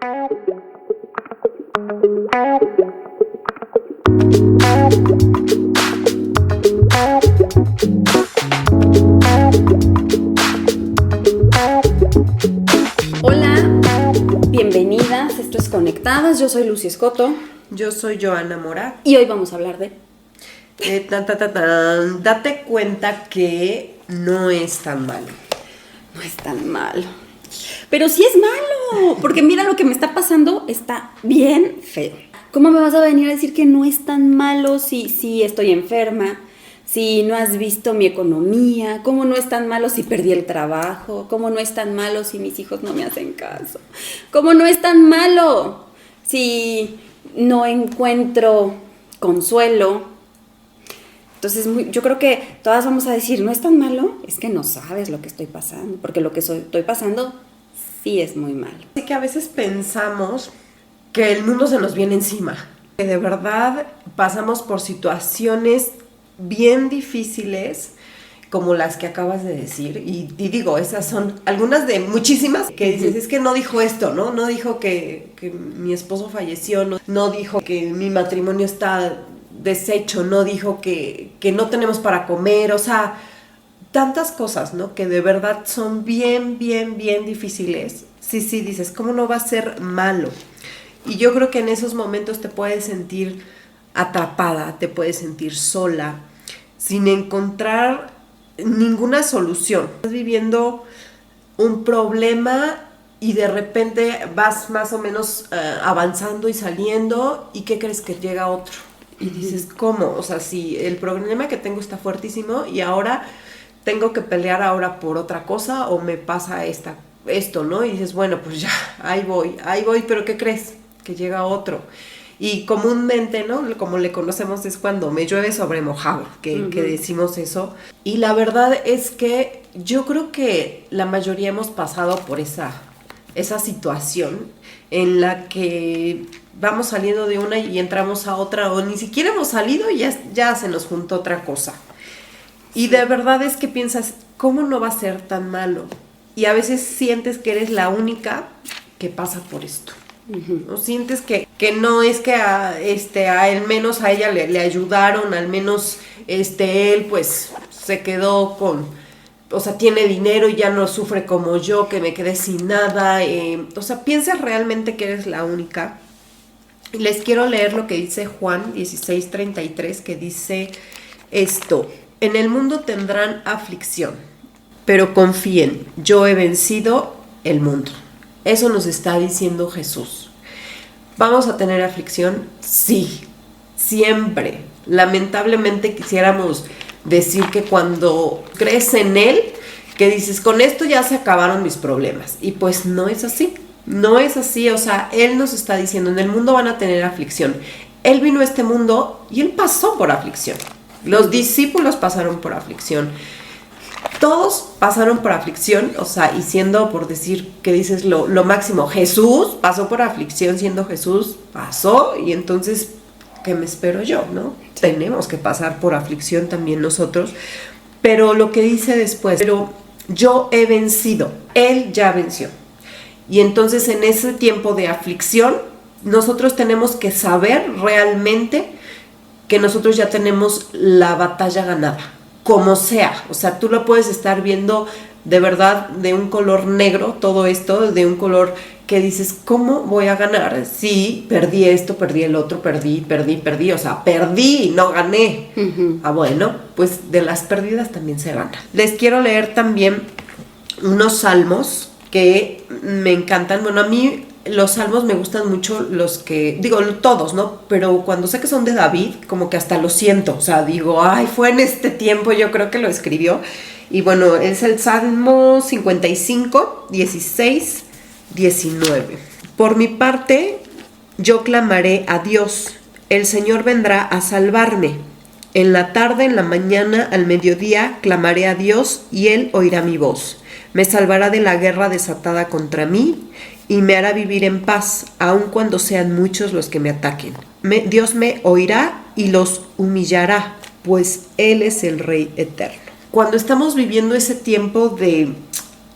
Hola, bienvenidas, esto es Conectadas, yo soy Lucy Escoto. Yo soy Joana Mora. Y hoy vamos a hablar de... Date cuenta que no es tan malo. No es tan malo. Pero sí es malo, porque mira lo que me está pasando, está bien feo. ¿Cómo me vas a venir a decir que no es tan malo si estoy enferma? Si no has visto mi economía, ¿cómo no es tan malo si perdí el trabajo? ¿Cómo no es tan malo si mis hijos no me hacen caso? ¿Cómo no es tan malo si no encuentro consuelo? Entonces yo creo que todas vamos a decir, no es tan malo, es que no sabes lo que estoy pasando, porque lo que estoy pasando sí es muy malo. Así que a veces pensamos que el mundo se nos viene encima, que de verdad pasamos por situaciones bien difíciles como las que acabas de decir, y digo, esas son algunas de muchísimas que dices, es que no dijo esto, ¿no? No dijo que mi esposo falleció, no dijo que mi matrimonio está deshecho, no dijo que no tenemos para comer, o sea, tantas cosas, ¿no? Que de verdad son bien difíciles. Sí, dices, ¿cómo no va a ser malo? Y yo creo que en esos momentos te puedes sentir atrapada, te puedes sentir sola, sin encontrar ninguna solución. Estás viviendo un problema y de repente vas más o menos avanzando y saliendo, y ¿qué crees? Que llega otro. Y dices, ¿cómo? O sea, si el problema que tengo está fuertísimo y ahora tengo que pelear ahora por otra cosa o me pasa esto, ¿no? Y dices, bueno, pues ya, ahí voy, pero ¿qué crees? Que llega otro. Y comúnmente, ¿no? Como le conocemos, es cuando me llueve sobre mojado, que decimos eso. Y la verdad es que yo creo que la mayoría hemos pasado por esa situación en la que vamos saliendo de una y entramos a otra, o ni siquiera hemos salido y ya se nos juntó otra cosa. Y de verdad es que piensas, ¿cómo no va a ser tan malo? Y a veces sientes que eres la única que pasa por esto. ¿No? Sientes que no es que al menos a ella le ayudaron, al menos él pues se quedó o sea, tiene dinero y ya no sufre como yo, que me quedé sin nada. O sea, piensas realmente que eres la única. Y les quiero leer lo que dice Juan 16:33, que dice esto: en el mundo tendrán aflicción, pero confíen, yo he vencido el mundo. Eso nos está diciendo Jesús. ¿Vamos a tener aflicción? Sí, siempre. Lamentablemente quisiéramos decir que cuando crees en Él, que dices, con esto ya se acabaron mis problemas. Y pues no es así. No es así. O sea, Él nos está diciendo, en el mundo van a tener aflicción. Él vino a este mundo y Él pasó por aflicción. Los discípulos pasaron por aflicción. Todos pasaron por aflicción, o sea, y siendo, por decir que dices lo máximo, Jesús pasó por aflicción, siendo Jesús, pasó, y entonces, ¿qué me espero yo, no? Sí. Tenemos que pasar por aflicción también nosotros, pero lo que dice después, pero yo he vencido, Él ya venció. Y entonces en ese tiempo de aflicción, nosotros tenemos que saber realmente que nosotros ya tenemos la batalla ganada. Como sea, o sea, tú lo puedes estar viendo de verdad de un color negro, todo esto, de un color que dices, ¿cómo voy a ganar? Sí, perdí esto, perdí el otro, perdí, o sea, perdí, no gané. Bueno, pues de las pérdidas también se gana. Les quiero leer también unos salmos que me encantan. Bueno, a mí los salmos me gustan mucho, los que, digo, todos, ¿no? Pero cuando sé que son de David, como que hasta lo siento, o sea, digo, ay, fue en este tiempo, yo creo que lo escribió. Y bueno, es el Salmo 55, 16, 19. Por mi parte, yo clamaré a Dios, el Señor vendrá a salvarme. En la tarde, en la mañana, al mediodía, clamaré a Dios y Él oirá mi voz. Me salvará de la guerra desatada contra mí y me hará vivir en paz, aun cuando sean muchos los que me ataquen. Dios me oirá y los humillará, pues Él es el Rey eterno. Cuando estamos viviendo ese tiempo de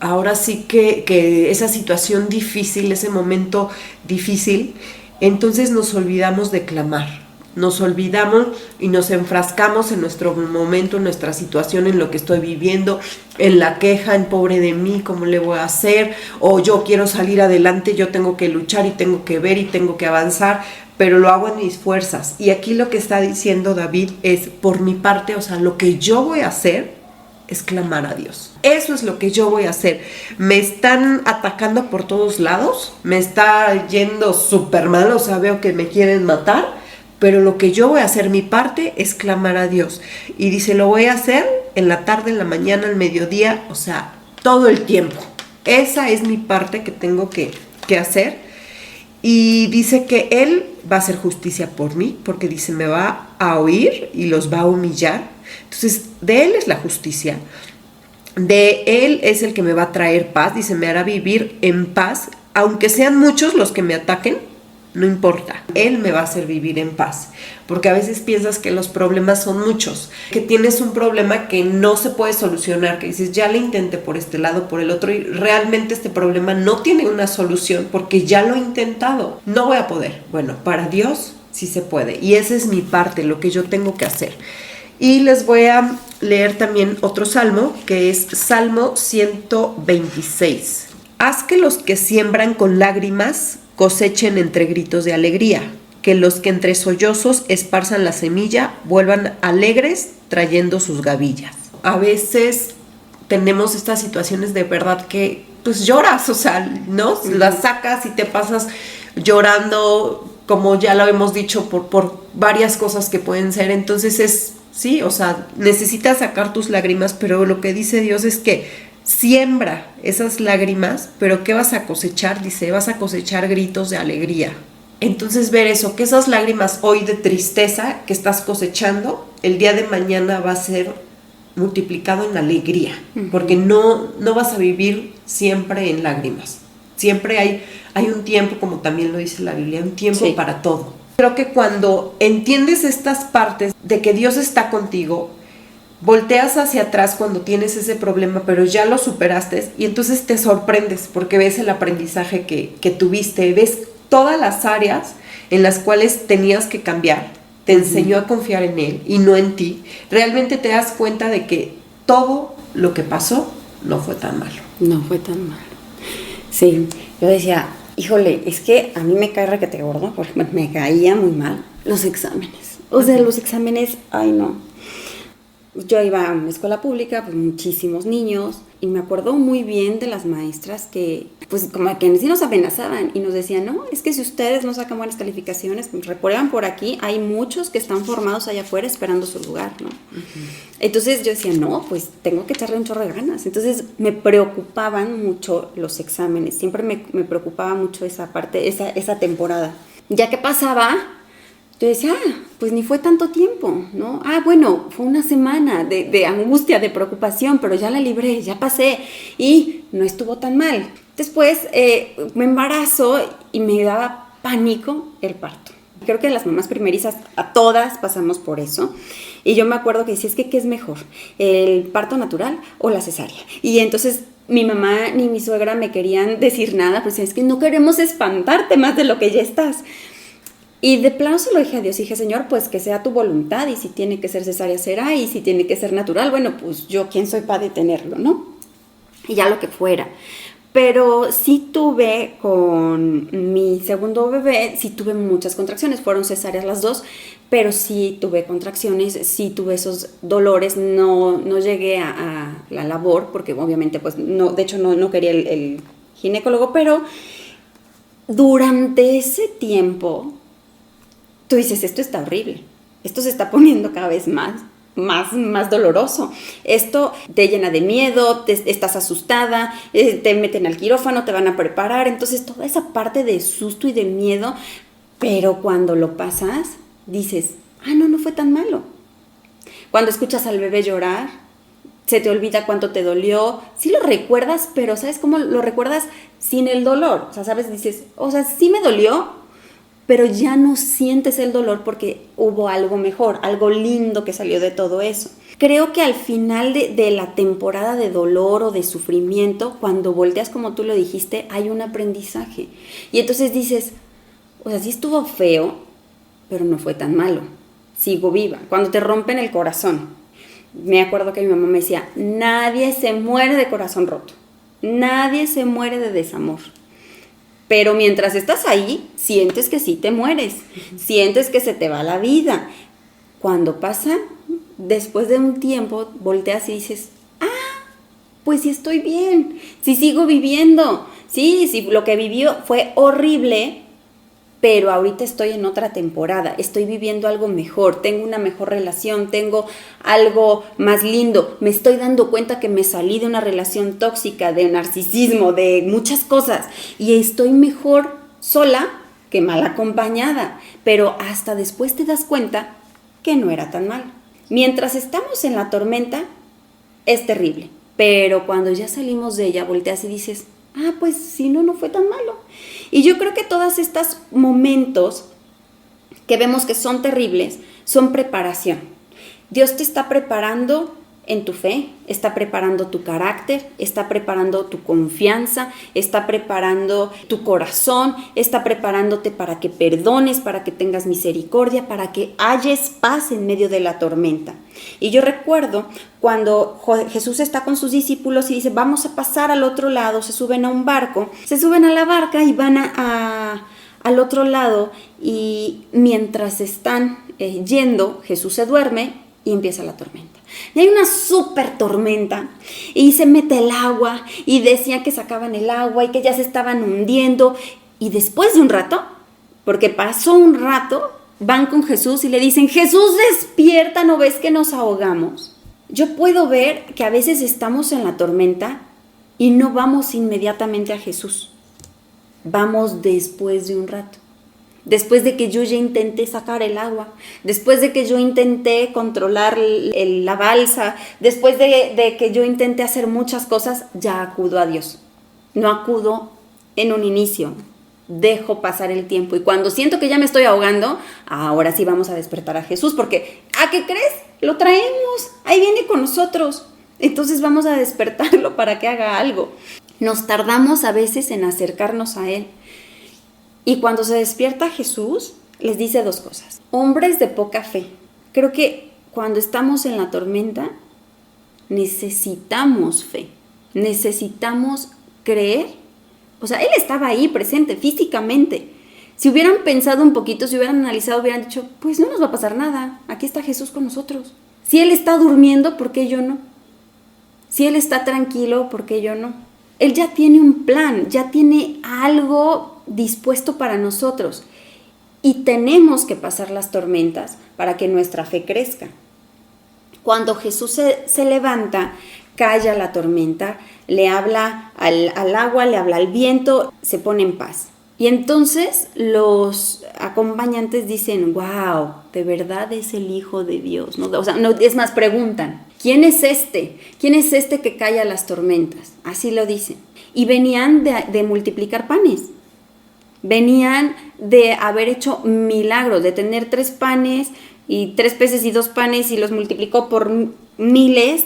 ahora sí que esa situación difícil, ese momento difícil, entonces nos olvidamos de clamar. Nos olvidamos y nos enfrascamos en nuestro momento, en nuestra situación, en lo que estoy viviendo, en la queja, en pobre de mí, ¿cómo le voy a hacer? O yo quiero salir adelante, yo tengo que luchar y tengo que ver y tengo que avanzar, pero lo hago en mis fuerzas. Y aquí lo que está diciendo David es, por mi parte, o sea, lo que yo voy a hacer es clamar a Dios. Eso es lo que yo voy a hacer. Me están atacando por todos lados, me está yendo súper mal, o sea, veo que me quieren matar, pero lo que yo voy a hacer, mi parte, es clamar a Dios. Y dice, lo voy a hacer en la tarde, en la mañana, al mediodía, o sea, todo el tiempo. Esa es mi parte que tengo que hacer. Y dice que Él va a hacer justicia por mí, porque dice, me va a oír y los va a humillar. Entonces, de Él es la justicia. De Él es el que me va a traer paz. Dice, me hará vivir en paz, aunque sean muchos los que me ataquen. No importa, Él me va a hacer vivir en paz, porque a veces piensas que los problemas son muchos, que tienes un problema que no se puede solucionar, que dices, ya le intenté por este lado, por el otro, y realmente este problema no tiene una solución, porque ya lo he intentado, no voy a poder. Bueno, para Dios sí se puede, y esa es mi parte, lo que yo tengo que hacer. Y les voy a leer también otro salmo, que es Salmo 126. Haz que los que siembran con lágrimas cosechen entre gritos de alegría, que los que entre sollozos esparzan la semilla vuelvan alegres trayendo sus gavillas. A veces tenemos estas situaciones de verdad que pues lloras, o sea, ¿no? Las sacas y te pasas llorando, como ya lo hemos dicho, por varias cosas que pueden ser. Entonces es, sí, o sea, necesitas sacar tus lágrimas, pero lo que dice Dios es que siembra esas lágrimas, pero ¿qué vas a cosechar? Dice, vas a cosechar gritos de alegría. Entonces ver eso, que esas lágrimas hoy de tristeza que estás cosechando, el día de mañana va a ser multiplicado en alegría, porque no vas a vivir siempre en lágrimas. Siempre hay un tiempo, como también lo dice la Biblia, un tiempo para todo. Creo que cuando entiendes estas partes de que Dios está contigo, volteas hacia atrás cuando tienes ese problema, pero ya lo superaste y entonces te sorprendes porque ves el aprendizaje que tuviste, ves todas las áreas en las cuales tenías que cambiar, te enseñó a confiar en Él y no en ti. Realmente te das cuenta de que todo lo que pasó no fue tan malo. No fue tan malo. Sí, yo decía, híjole, es que a mí me cae requete gordo, porque me caía muy mal los exámenes. O sea, los exámenes, ay no. Yo iba a una escuela pública, pues muchísimos niños, y me acuerdo muy bien de las maestras que, pues como que sí nos amenazaban y nos decían, no, es que si ustedes no sacan buenas calificaciones, pues reprueban por aquí, hay muchos que están formados allá afuera esperando su lugar, ¿no? Entonces yo decía, no, pues tengo que echarle un chorro de ganas. Entonces me preocupaban mucho los exámenes, siempre me preocupaba mucho esa parte, esa temporada. Ya que pasaba, yo decía, pues ni fue tanto tiempo, ¿no? Bueno, fue una semana de angustia, de preocupación, pero ya la libré, ya pasé y no estuvo tan mal. Después me embarazo y me daba pánico el parto. Creo que las mamás primerizas, a todas pasamos por eso. Y yo me acuerdo que decía, es que ¿qué es mejor? ¿El parto natural o la cesárea? Y entonces mi mamá ni mi suegra me querían decir nada, pues es que no queremos espantarte más de lo que ya estás. Y de plano se lo dije a Dios, dije, Señor, pues que sea tu voluntad, y si tiene que ser cesárea será, y si tiene que ser natural, bueno, pues yo quién soy para detenerlo, ¿no? Y ya lo que fuera. Pero sí tuve con mi segundo bebé, sí tuve muchas contracciones, fueron cesáreas las dos, pero sí tuve contracciones, sí tuve esos dolores, no llegué a la labor, porque obviamente pues no, de hecho no quería el ginecólogo, pero durante ese tiempo tú dices, esto está horrible, esto se está poniendo cada vez más doloroso. Esto te llena de miedo, estás asustada, te meten al quirófano, te van a preparar. Entonces, toda esa parte de susto y de miedo, pero cuando lo pasas, dices, no fue tan malo. Cuando escuchas al bebé llorar, se te olvida cuánto te dolió. Sí lo recuerdas, pero ¿sabes cómo lo recuerdas? Sin el dolor. O sea, ¿sabes? Dices, sí me dolió, pero ya no sientes el dolor porque hubo algo mejor, algo lindo que salió de todo eso. Creo que al final de la temporada de dolor o de sufrimiento, cuando volteas como tú lo dijiste, hay un aprendizaje. Y entonces dices, o sea, sí estuvo feo, pero no fue tan malo. Sigo viva. Cuando te rompen el corazón, me acuerdo que mi mamá me decía, nadie se muere de corazón roto. Nadie se muere de desamor. Pero mientras estás ahí, sientes que sí te mueres. Sientes que se te va la vida. Cuando pasa, después de un tiempo, volteas y dices, pues sí estoy bien, sí sigo viviendo, sí, lo que vivió fue horrible, pero ahorita estoy en otra temporada, estoy viviendo algo mejor, tengo una mejor relación, tengo algo más lindo, me estoy dando cuenta que me salí de una relación tóxica, de narcisismo, de muchas cosas, y estoy mejor sola que mal acompañada, pero hasta después te das cuenta que no era tan mal. Mientras estamos en la tormenta, es terrible, pero cuando ya salimos de ella, volteas y dices, pues si no fue tan malo. Y yo creo que todos estos momentos que vemos que son terribles, son preparación. Dios te está preparando en tu fe, está preparando tu carácter, está preparando tu confianza, está preparando tu corazón, está preparándote para que perdones, para que tengas misericordia, para que halles paz en medio de la tormenta. Y yo recuerdo cuando Jesús está con sus discípulos y dice, vamos a pasar al otro lado, se suben a un barco, se suben a la barca y van al otro lado, y mientras están yendo, Jesús se duerme y empieza la tormenta. Y hay una súper tormenta y se mete el agua y decían que sacaban el agua y que ya se estaban hundiendo, y después de un rato, porque pasó un rato, van con Jesús y le dicen, Jesús, despierta, ¿no ves que nos ahogamos? Yo puedo ver que a veces estamos en la tormenta y no vamos inmediatamente a Jesús, vamos después de un rato. Después de que yo ya intenté sacar el agua, después de que yo intenté controlar la balsa, después de que yo intenté hacer muchas cosas, ya acudo a Dios. No acudo en un inicio, dejo pasar el tiempo. Y cuando siento que ya me estoy ahogando, ahora sí vamos a despertar a Jesús, porque ¿a qué crees? Lo traemos, ahí viene con nosotros. Entonces vamos a despertarlo para que haga algo. Nos tardamos a veces en acercarnos a Él. Y cuando se despierta Jesús, les dice dos cosas. Hombres de poca fe. Creo que cuando estamos en la tormenta, necesitamos fe. Necesitamos creer. O sea, Él estaba ahí presente físicamente. Si hubieran pensado un poquito, si hubieran analizado, hubieran dicho, pues no nos va a pasar nada. Aquí está Jesús con nosotros. Si Él está durmiendo, ¿por qué yo no? Si Él está tranquilo, ¿por qué yo no? Él ya tiene un plan, ya tiene algo dispuesto para nosotros, y tenemos que pasar las tormentas para que nuestra fe crezca. Cuando Jesús se levanta, calla la tormenta, le habla al agua, le habla al viento, se pone en paz. Y entonces los acompañantes dicen, wow, de verdad es el Hijo de Dios, ¿no? O sea, no, es más, preguntan, ¿quién es este? ¿Quién es este que calla las tormentas? Así lo dicen. Y venían de multiplicar panes. Venían de haber hecho milagros, de tener 3 panes y 3 peces y 2 panes, y los multiplicó por miles,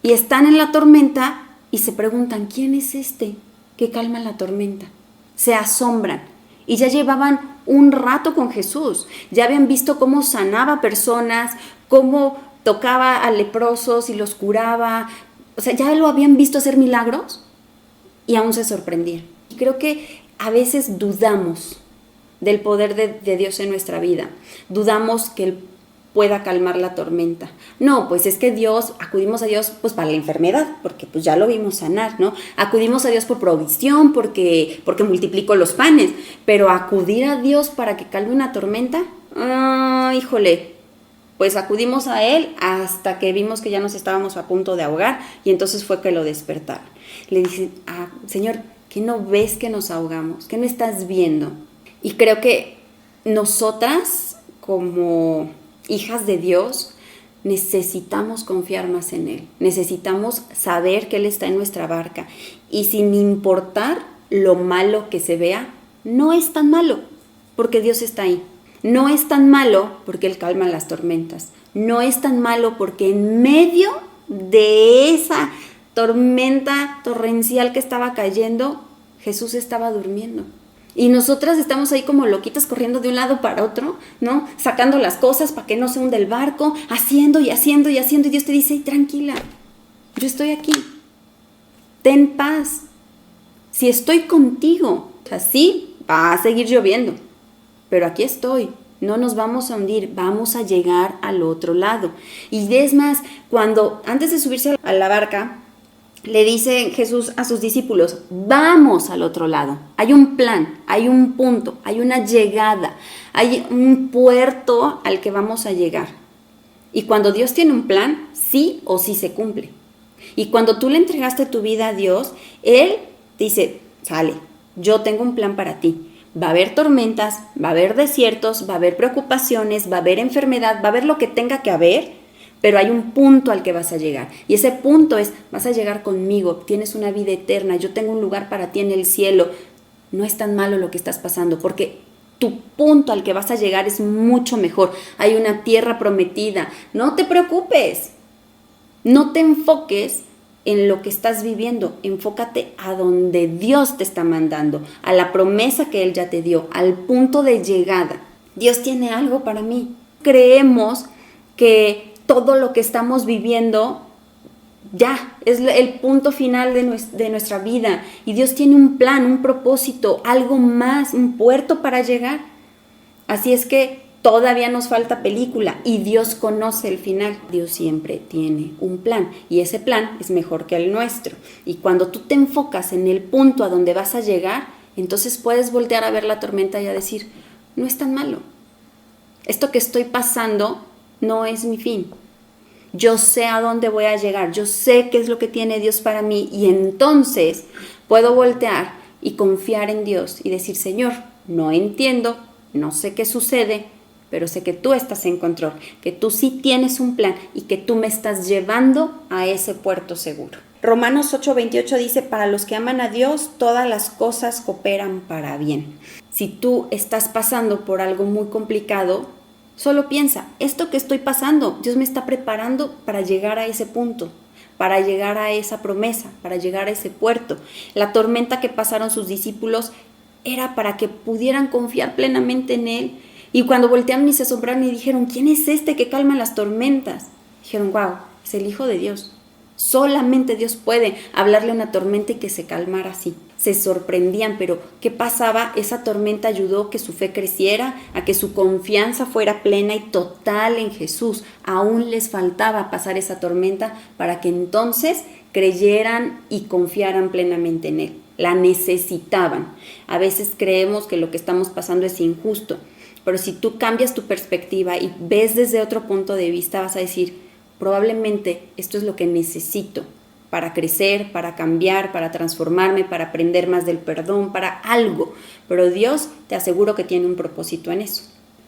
y están en la tormenta y se preguntan, ¿quién es este que calma la tormenta? Se asombran, y ya llevaban un rato con Jesús, ya habían visto cómo sanaba personas, cómo tocaba a leprosos y los curaba, o sea, ya lo habían visto hacer milagros y aún se sorprendían. Y creo que a veces dudamos del poder de Dios en nuestra vida. Dudamos que Él pueda calmar la tormenta. No, pues es que acudimos a Dios pues para la enfermedad, porque pues ya lo vimos sanar, ¿no? Acudimos a Dios por provisión, porque multiplicó los panes, pero acudir a Dios para que calme una tormenta, híjole, pues acudimos a Él hasta que vimos que ya nos estábamos a punto de ahogar, y entonces fue que lo despertaron. Le dicen, Señor, ¿qué no ves que nos ahogamos? ¿Qué no estás viendo? Y creo que nosotras, como hijas de Dios, necesitamos confiar más en Él. Necesitamos saber que Él está en nuestra barca. Y sin importar lo malo que se vea, no es tan malo, porque Dios está ahí. No es tan malo porque Él calma las tormentas. no es tan malo porque en medio de esa tormenta torrencial que estaba cayendo, Jesús estaba durmiendo. Y nosotras estamos ahí como loquitas corriendo de un lado para otro, ¿no? Sacando las cosas para que no se hunda el barco, haciendo y haciendo y haciendo. Y Dios te dice, tranquila, yo estoy aquí. Ten paz. Si estoy contigo, así va a seguir lloviendo. Pero aquí estoy. No nos vamos a hundir, vamos a llegar al otro lado. Y es más, cuando antes de subirse a la barca, le dice Jesús a sus discípulos, vamos al otro lado. Hay un plan, hay un punto, hay una llegada, hay un puerto al que vamos a llegar. Y cuando Dios tiene un plan, sí o sí se cumple. Y cuando tú le entregaste tu vida a Dios, Él dice, sale, yo tengo un plan para ti. Va a haber tormentas, va a haber desiertos, va a haber preocupaciones, va a haber enfermedad, va a haber lo que tenga que haber, pero hay un punto al que vas a llegar. Y ese punto es, vas a llegar conmigo, tienes una vida eterna, yo tengo un lugar para ti en el cielo. No es tan malo lo que estás pasando, porque tu punto al que vas a llegar es mucho mejor. Hay una tierra prometida. No te preocupes, no te enfoques en lo que estás viviendo, enfócate a donde Dios te está mandando, a la promesa que Él ya te dio, al punto de llegada. Dios tiene algo para mí. Creemos que todo lo que estamos viviendo ya es el punto final de nuestra vida, y Dios tiene un plan, un propósito, algo más, un puerto para llegar. Así es que todavía nos falta película y Dios conoce el final. Dios siempre tiene un plan y ese plan es mejor que el nuestro. Y cuando tú te enfocas en el punto a donde vas a llegar, entonces puedes voltear a ver la tormenta y a decir, no es tan malo. Esto que estoy pasando no es mi fin. Yo sé a dónde voy a llegar, yo sé qué es lo que tiene Dios para mí, y entonces puedo voltear y confiar en Dios y decir, Señor, no entiendo, no sé qué sucede, pero sé que tú estás en control, que tú sí tienes un plan y que tú me estás llevando a ese puerto seguro. Romanos 8:28 dice, para los que aman a Dios, todas las cosas cooperan para bien. Si tú estás pasando por algo muy complicado, solo piensa, esto que estoy pasando, Dios me está preparando para llegar a ese punto, para llegar a esa promesa, para llegar a ese puerto. La tormenta que pasaron sus discípulos era para que pudieran confiar plenamente en Él. Y cuando voltearon y se asombraron y dijeron, ¿quién es este que calma las tormentas? Dijeron, wow, es el Hijo de Dios. Solamente Dios puede hablarle a una tormenta y que se calmara así. Se sorprendían, pero ¿qué pasaba? Esa tormenta ayudó a que su fe creciera, a que su confianza fuera plena y total en Jesús. Aún les faltaba pasar esa tormenta para que entonces creyeran y confiaran plenamente en Él. La necesitaban. A veces creemos que lo que estamos pasando es injusto, pero si tú cambias tu perspectiva y ves desde otro punto de vista, vas a decir, probablemente esto es lo que necesito para crecer, para cambiar, para transformarme, para aprender más del perdón, para algo. Pero Dios, te aseguro que tiene un propósito en eso.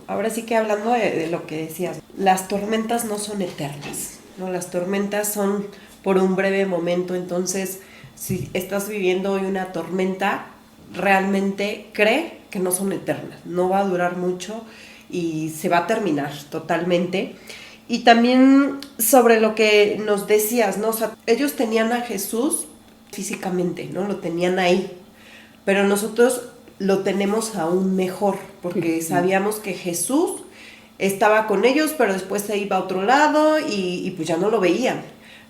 Ahora sí que hablando de lo que decías, las tormentas no son eternas, ¿no? Las tormentas son por un breve momento. Entonces, si estás viviendo hoy una tormenta, realmente cree que no son eternas, no va a durar mucho y se va a terminar totalmente. Y también sobre lo que nos decías, ¿no? O sea, ellos tenían a Jesús físicamente, ¿no? Lo tenían ahí, pero nosotros lo tenemos aún mejor, porque sabíamos que Jesús estaba con ellos, pero después se iba a otro lado y pues ya no lo veían.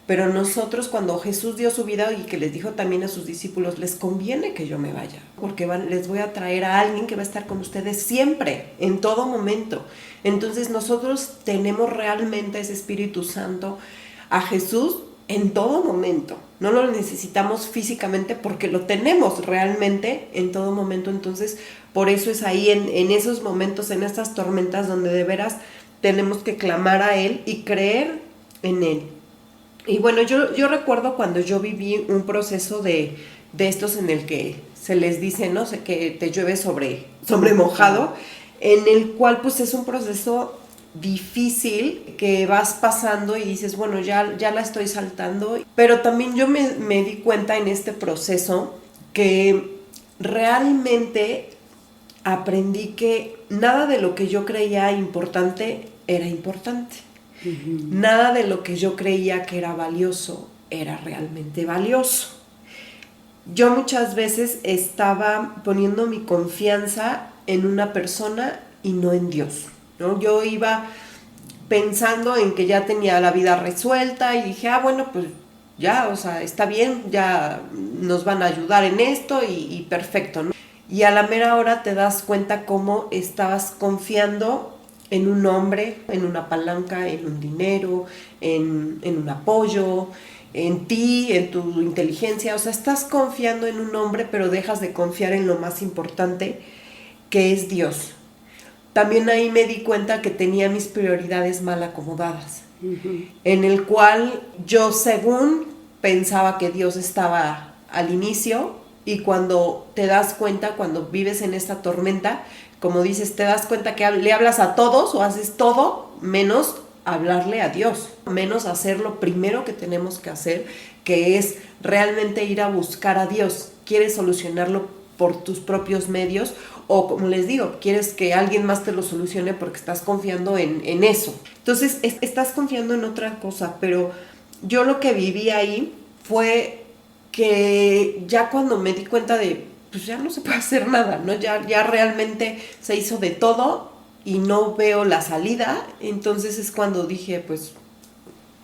Pero nosotros, cuando Jesús dio su vida y que les dijo también a sus discípulos, les conviene que yo me vaya, porque les voy a traer a alguien que va a estar con ustedes siempre, en todo momento. Entonces nosotros tenemos realmente ese Espíritu Santo, a Jesús en todo momento. No lo necesitamos físicamente porque lo tenemos realmente en todo momento. Entonces por eso es ahí en esos momentos, en estas tormentas, donde de veras tenemos que clamar a Él y creer en Él. Y bueno, yo recuerdo cuando yo viví un proceso de estos en el que se les dice, ¿no? Sé que te llueve sobre mojado, en el cual pues es un proceso difícil que vas pasando y dices, bueno, ya la estoy saltando. Pero también yo me di cuenta en este proceso que realmente aprendí que nada de lo que yo creía importante era importante. Nada de lo que yo creía que era valioso era realmente valioso. Yo muchas veces estaba poniendo mi confianza en una persona y no en Dios, ¿no? Yo iba pensando en que ya tenía la vida resuelta y dije, bueno, pues ya, o sea, está bien, ya nos van a ayudar en esto y perfecto, ¿no? Y a la mera hora te das cuenta cómo estabas confiando en un hombre, en una palanca, en un dinero, en un apoyo, en ti, en tu inteligencia. O sea, estás confiando en un hombre, pero dejas de confiar en lo más importante, que es Dios. También ahí me di cuenta que tenía mis prioridades mal acomodadas, en el cual yo según pensaba que Dios estaba al inicio, y cuando te das cuenta, cuando vives en esta tormenta, como dices, te das cuenta que le hablas a todos o haces todo menos hablarle a Dios, menos hacer lo primero que tenemos que hacer, que es realmente ir a buscar a Dios. ¿Quieres solucionarlo por tus propios medios? O como les digo, quieres que alguien más te lo solucione porque estás confiando en eso. Entonces, estás confiando en otra cosa, pero yo lo que viví ahí fue que ya cuando me di cuenta de, pues ya no se puede hacer nada, ¿no? Ya realmente se hizo de todo y no veo la salida, entonces es cuando dije, pues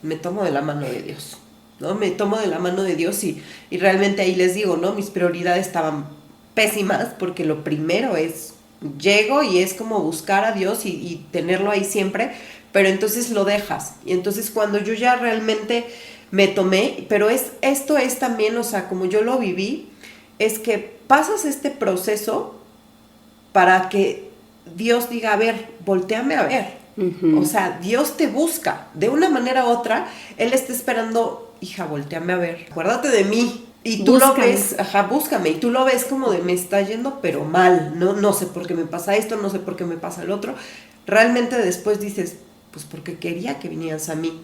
me tomo de la mano de Dios, ¿no? Me tomo de la mano de Dios y realmente ahí les digo, ¿no? Mis prioridades estaban pésimas porque lo primero es, llego y es como buscar a Dios y tenerlo ahí siempre, pero entonces lo dejas. Y entonces cuando yo ya realmente me tomé, pero esto es también, o sea, como yo lo viví, es que pasas este proceso para que Dios diga, a ver, voltéame a ver. O sea, Dios te busca. De una manera u otra, Él está esperando, hija, voltéame a ver. Acuérdate de mí. Y tú búscame. Lo ves, búscame. Y tú lo ves como de, me está yendo, pero mal. No sé por qué me pasa esto, no sé por qué me pasa el otro. Realmente después dices, pues porque quería que vinieras a mí.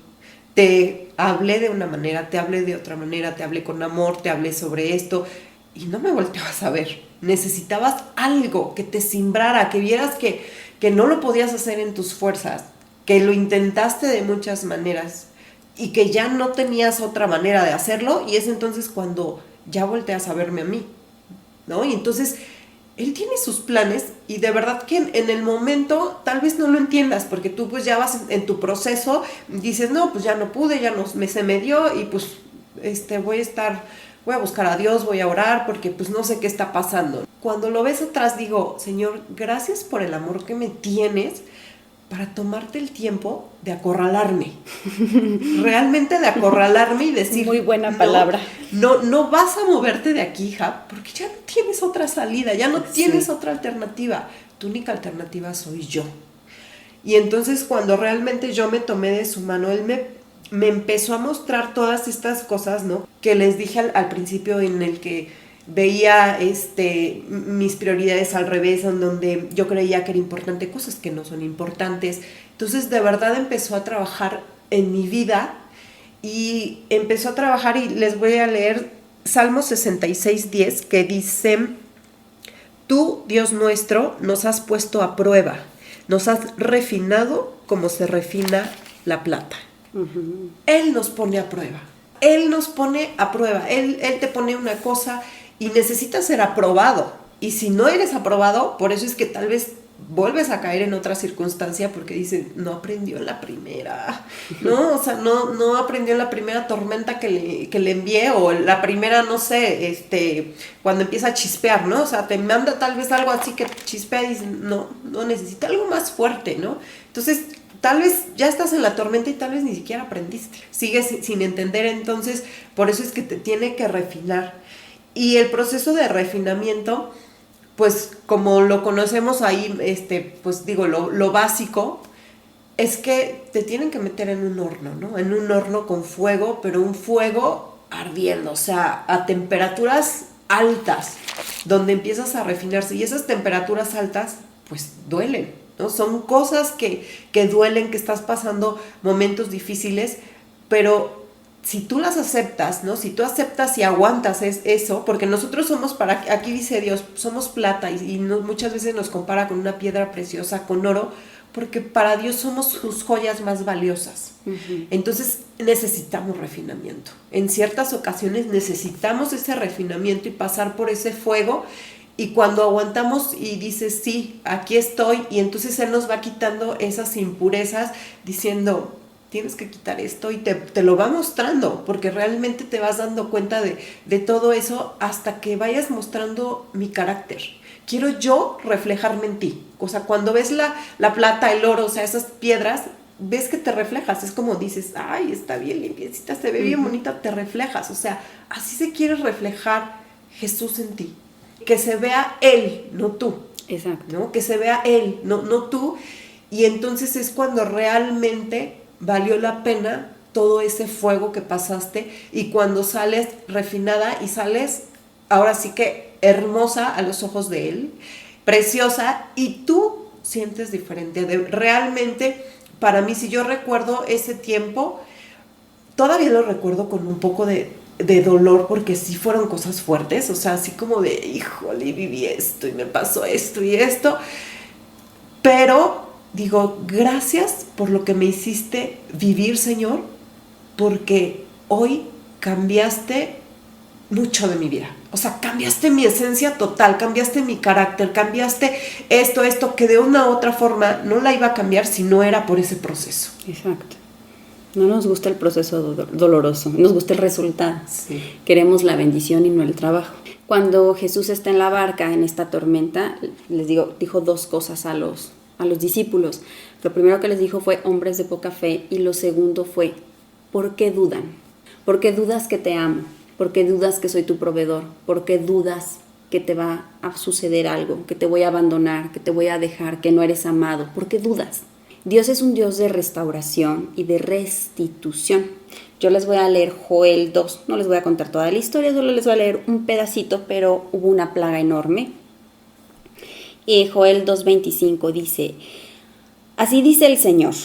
Te hablé de una manera, te hablé de otra manera, te hablé con amor, te hablé sobre esto y no me volteabas a ver. Necesitabas algo que te cimbrara, que vieras que no lo podías hacer en tus fuerzas, que lo intentaste de muchas maneras y que ya no tenías otra manera de hacerlo, y es entonces cuando ya volteas a verme a mí, ¿no? Y entonces Él tiene sus planes y de verdad que en el momento tal vez no lo entiendas porque tú pues ya vas en tu proceso, dices, no, pues ya no pude, ya no se me dio y pues voy a buscar a Dios, voy a orar porque pues no sé qué está pasando. Cuando lo ves atrás digo, Señor, gracias por el amor que me tienes para tomarte el tiempo de acorralarme. Realmente de acorralarme y decir... Muy buena palabra. No vas a moverte de aquí, hija, porque ya no tienes otra salida, ya no tienes otra alternativa. Tu única alternativa soy yo. Y entonces cuando realmente yo me tomé de su mano, Él me empezó a mostrar todas estas cosas, ¿no? Que les dije al principio, en el que veía mis prioridades al revés, en donde yo creía que era importante cosas que no son importantes. Entonces de verdad empezó a trabajar en mi vida y empezó a trabajar, y les voy a leer Salmo 66:10, que dice: tú, Dios nuestro, nos has puesto a prueba, nos has refinado como se refina la plata. Él nos pone a prueba, Él nos pone a prueba, Él te pone una cosa y necesitas ser aprobado. Y si no eres aprobado, por eso es que tal vez vuelves a caer en otra circunstancia, porque dices, no aprendió en la primera, ¿no? O sea, no aprendió en la primera tormenta que le envié, o la primera, no sé, cuando empieza a chispear, ¿no? O sea, te manda tal vez algo así que chispea y dices, no necesita algo más fuerte, ¿no? Entonces, tal vez ya estás en la tormenta y tal vez ni siquiera aprendiste, sigues sin entender. Entonces, por eso es que te tiene que refinar. Y el proceso de refinamiento, pues como lo conocemos ahí, pues digo, lo básico es que te tienen que meter en un horno, ¿no? En un horno con fuego, pero un fuego ardiendo, o sea, a temperaturas altas, donde empiezas a refinarse. Y esas temperaturas altas, pues duelen, ¿no? Son cosas que duelen, que estás pasando momentos difíciles, pero si tú las aceptas, ¿no? Si tú aceptas y aguantas eso, porque nosotros somos, aquí dice Dios, somos plata, y muchas veces nos compara con una piedra preciosa, con oro, porque para Dios somos sus joyas más valiosas. Entonces necesitamos refinamiento. En ciertas ocasiones necesitamos ese refinamiento y pasar por ese fuego. Y cuando aguantamos y dices, sí, aquí estoy, y entonces Él nos va quitando esas impurezas diciendo, tienes que quitar esto, y te lo va mostrando, porque realmente te vas dando cuenta de todo eso hasta que vayas mostrando mi carácter. Quiero yo reflejarme en ti. O sea, cuando ves la plata, el oro, o sea, esas piedras, ves que te reflejas. Es como dices, ay, está bien limpiecita, se ve bien bonita, te reflejas. O sea, así se quiere reflejar Jesús en ti. Que se vea Él, no tú. Exacto. ¿No? Que se vea Él, no tú. Y entonces es cuando realmente valió la pena todo ese fuego que pasaste, y cuando sales refinada y sales, ahora sí que hermosa a los ojos de Él, preciosa, y tú sientes diferente. Realmente, para mí, si yo recuerdo ese tiempo, todavía lo recuerdo con un poco de dolor, porque sí fueron cosas fuertes, o sea, así como de, híjole, viví esto y me pasó esto y esto, pero digo, gracias por lo que me hiciste vivir, Señor, porque hoy cambiaste mucho de mi vida. O sea, cambiaste mi esencia total, cambiaste mi carácter, cambiaste esto, que de una u otra forma no la iba a cambiar si no era por ese proceso. Exacto. No nos gusta el proceso doloroso, nos gusta el resultado. Sí. Queremos la bendición y no el trabajo. Cuando Jesús está en la barca, en esta tormenta, dijo dos cosas a los discípulos. Lo primero que les dijo fue, hombres de poca fe, y lo segundo fue, ¿por qué dudan? ¿Por qué dudas que te amo? ¿Por qué dudas que soy tu proveedor? ¿Por qué dudas que te va a suceder algo? Que te voy a abandonar, que te voy a dejar, que no eres amado. ¿Por qué dudas? Dios es un Dios de restauración y de restitución. Yo les voy a leer Joel 2, no les voy a contar toda la historia, solo les voy a leer un pedacito, pero hubo una plaga enorme. Y Joel 2:25 dice, así dice el Señor,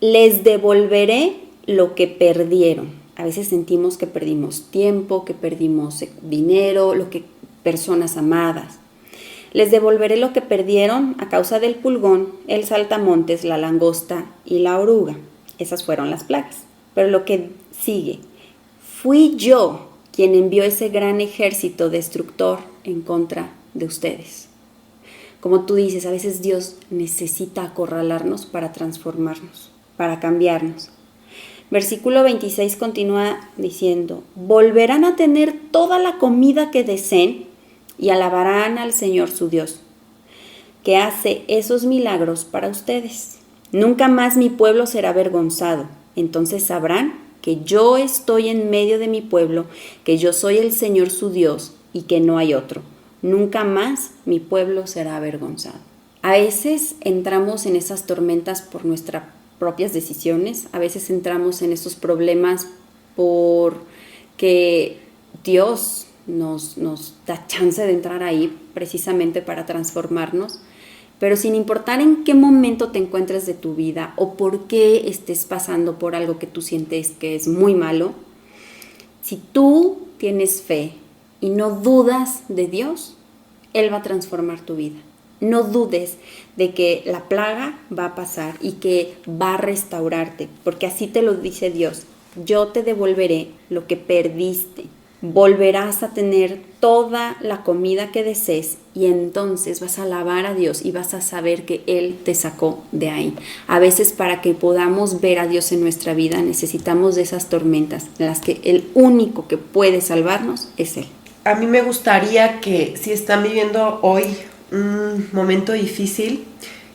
les devolveré lo que perdieron. A veces sentimos que perdimos tiempo, que perdimos dinero, personas amadas. Les devolveré lo que perdieron a causa del pulgón, el saltamontes, la langosta y la oruga. Esas fueron las plagas. Pero lo que sigue, fui yo quien envió ese gran ejército destructor en contra de ustedes. Como tú dices, a veces Dios necesita acorralarnos para transformarnos, para cambiarnos. Versículo 26 continúa diciendo, volverán a tener toda la comida que deseen y alabarán al Señor su Dios, que hace esos milagros para ustedes. Nunca más mi pueblo será avergonzado. Entonces sabrán que yo estoy en medio de mi pueblo, que yo soy el Señor su Dios y que no hay otro. Nunca más mi pueblo será avergonzado. A veces entramos en esas tormentas por nuestras propias decisiones, a veces entramos en esos problemas porque Dios nos da chance de entrar ahí precisamente para transformarnos, pero sin importar en qué momento te encuentres de tu vida o por qué estés pasando por algo que tú sientes que es muy malo, si tú tienes fe y no dudas de Dios, Él va a transformar tu vida. No dudes de que la plaga va a pasar y que va a restaurarte, porque así te lo dice Dios. Yo te devolveré lo que perdiste. Volverás a tener toda la comida que desees y entonces vas a alabar a Dios y vas a saber que Él te sacó de ahí. A veces para que podamos ver a Dios en nuestra vida necesitamos de esas tormentas en las que el único que puede salvarnos es Él. A mí me gustaría que si están viviendo hoy un momento difícil,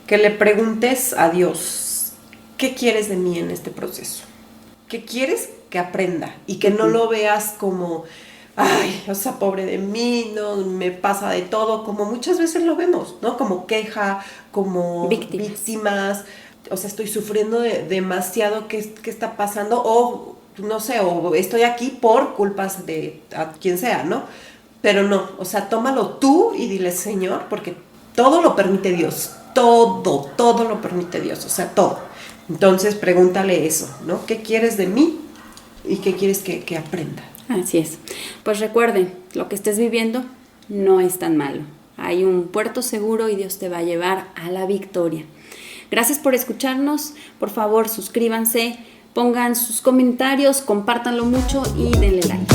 que le preguntes a Dios, ¿qué quieres de mí en este proceso? ¿Qué quieres que aprenda? Y que no lo veas como, ay, o sea, pobre de mí, no me pasa de todo, como muchas veces lo vemos, ¿no? Como queja, como víctimas. O sea, estoy sufriendo demasiado, ¿qué está pasando? O, no sé, o estoy aquí por culpas de a quien sea, ¿no? Pero no, o sea, tómalo tú y dile, Señor, porque todo lo permite Dios, todo lo permite Dios, o sea, todo. Entonces pregúntale eso, ¿no? ¿Qué quieres de mí y qué quieres que aprenda? Así es. Pues recuerden, lo que estés viviendo no es tan malo. Hay un puerto seguro y Dios te va a llevar a la victoria. Gracias por escucharnos. Por favor, suscríbanse, pongan sus comentarios, compártanlo mucho y denle like.